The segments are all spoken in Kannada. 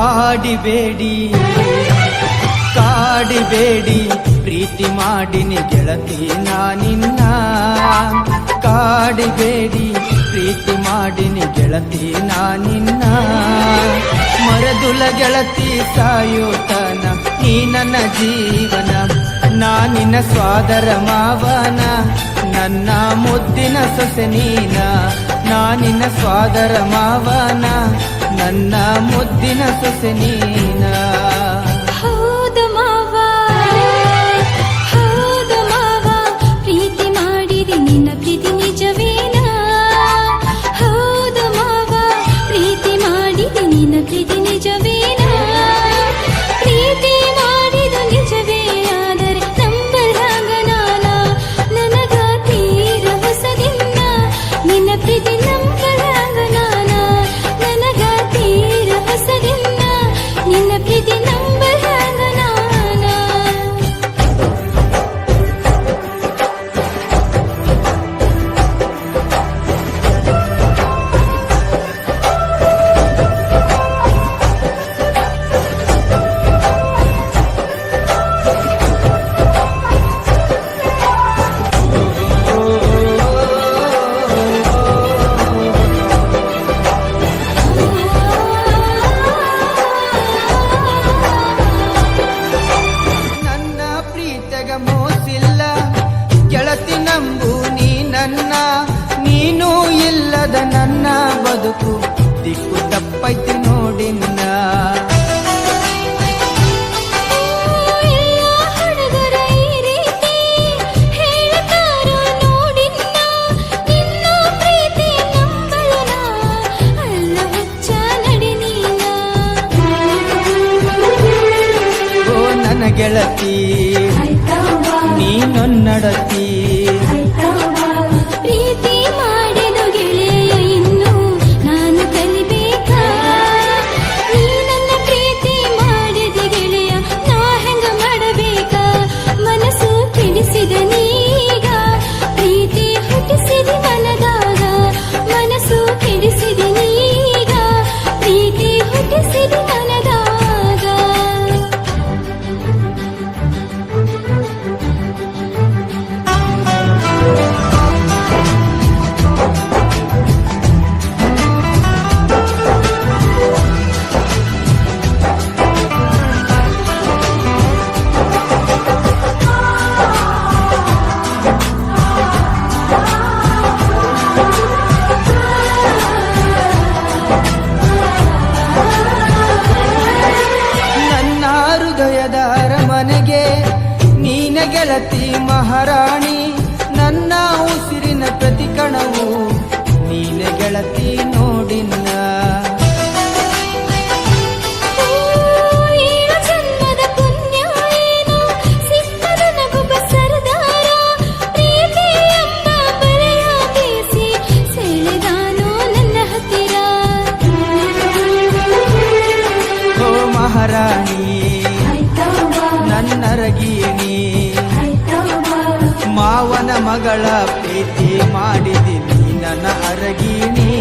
ಕಾಡಿಬೇಡಿ ಕಾಡಿಬೇಡಿ ಪ್ರೀತಿ ಮಾಡಿನಿ ಗೆಳತಿ ನಾನಿನ್ನ ಕಾಡಿಬೇಡಿ ಪ್ರೀತಿ ಮಾಡಿನಿ ಗೆಳತಿ ನಾನಿನ್ನ ಮರದುಲ ಗೆಳತಿ ಸಾಯೋತನ ನೀ ನನ್ನ ಜೀವನ ನಾನಿನ ಸ್ವಾದರ ಮಾವನ ನನ್ನ ಮುದ್ದಿನ ಸೊಸೆ ನೀನ ನಾನಿನ ಸ್ವಾದರ ಮಾವನ ನನ್ನ ಮುದ್ದಿನ ಸೊಸೆ ನೀನ ಮೋಸಿಲ್ಲ ಗೆಳತಿ ನಂಬು ನೀ ನನ್ನ ನೀನು ಇಲ್ಲದ ನನ್ನ ಬದುಕು ದಿಕ್ಕು ತಪ್ಪೈತಿ ನೋಡಿನ್ನ ಗೆಳತಿ ನೀನೊನ್ನಡತಿ ಪ್ರೀತಿ ಮಾಡಿದ ಗೆಳೆಯ ಇನ್ನು ನಾನು ಕಲಿಬೇಕಾ ನೀ ನನ್ನ ಪ್ರೀತಿ ಮಾಡಿದ ಗೆಳೆಯ ನಾ ಹೆಂಗ ಮಾಡಬೇಕಾ ಮನಸ್ಸು ಕೆಡಿಸಿದ ನೀಗ ಪ್ರೀತಿ ಹುಟ್ಟಿಸಿದ ಮನದಾಗ ಮನಸ್ಸು ಕೆಡಿಸಿದ ನೀಗ ಪ್ರೀತಿ ಹುಟ್ಟಿಸಿದ ಮನದಾಗ ಮನೆಗೆ ನೀನ ಗೆಳತಿ ಮಹಾರಾಣಿ ನನ್ನ ಉಸಿರಿನ ಪ್ರತಿ ಕಣವು ನೀನ ಗೆಳತಿ ನೋಡಿನ್ನ ಜನ್ಮದ ಪುಣ್ಯ ಏನು ಸಿಕ್ಕದ ನಗುಬ ಸರದಾರ ಪ್ರೀತಿ ಎಂಬ ಬಲೆಯ ಬೀಸಿ ಸೆಳೆದಾನು ನನ್ನ ಹತ್ತಿರ ಓ ಮಹಾರಾಣಿ ನನ್ನರಗೀನಿ ಮಾವನ ಮಗಳ ಪ್ರೀತಿ ಮಾಡಿದಿನಿ ನನ್ನ ಅರಗೀನಿ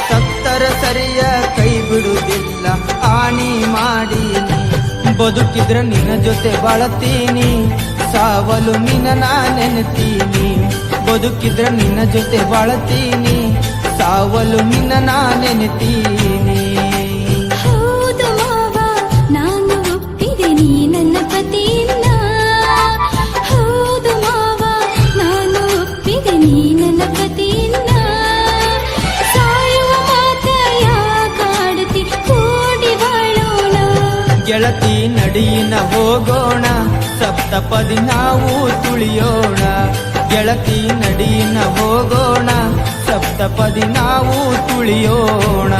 ಸತ್ತರ ಸರಿಯ ಕೈ ಬಿಡುವುದಿಲ್ಲ ಆಣಿ ಮಾಡೀನಿ ಬದುಕಿದ್ರ ನಿನ್ನ ಜೊತೆ ಬಾಳತೀನಿ ಸಾವಲು ನಿನ್ನ ನಾ ನೆನೆತೀನಿ ಬದುಕಿದ್ರ ನಿನ್ನ ಜೊತೆ ಬಾಳತೀನಿ ಸಾವಲು ನಿನ್ನ ನಾ ನೆನೆತೀನಿ ನನ್ನ ಪತಿಯನ್ನ ಹೌದು ಮಾವ ನಾನು ಒಪ್ಪಿದೆ ನೀ ನನ್ನ ಪತಿಯನ್ನ ಸಾಯುವ ಮಾತ ಯಾಕಾಡತಿ ಕೂಡಿ ಬಾಳೋಣ ಗೆಳತಿ ನಡಿಯಿನ ಹೋಗೋಣ ಸಪ್ತಪದಿ ನಾವು ತುಳಿಯೋಣ ಗೆಳತಿ ನಡಿಯಿನ ಹೋಗೋಣ ಸಪ್ತಪದಿ ನಾವು ತುಳಿಯೋಣ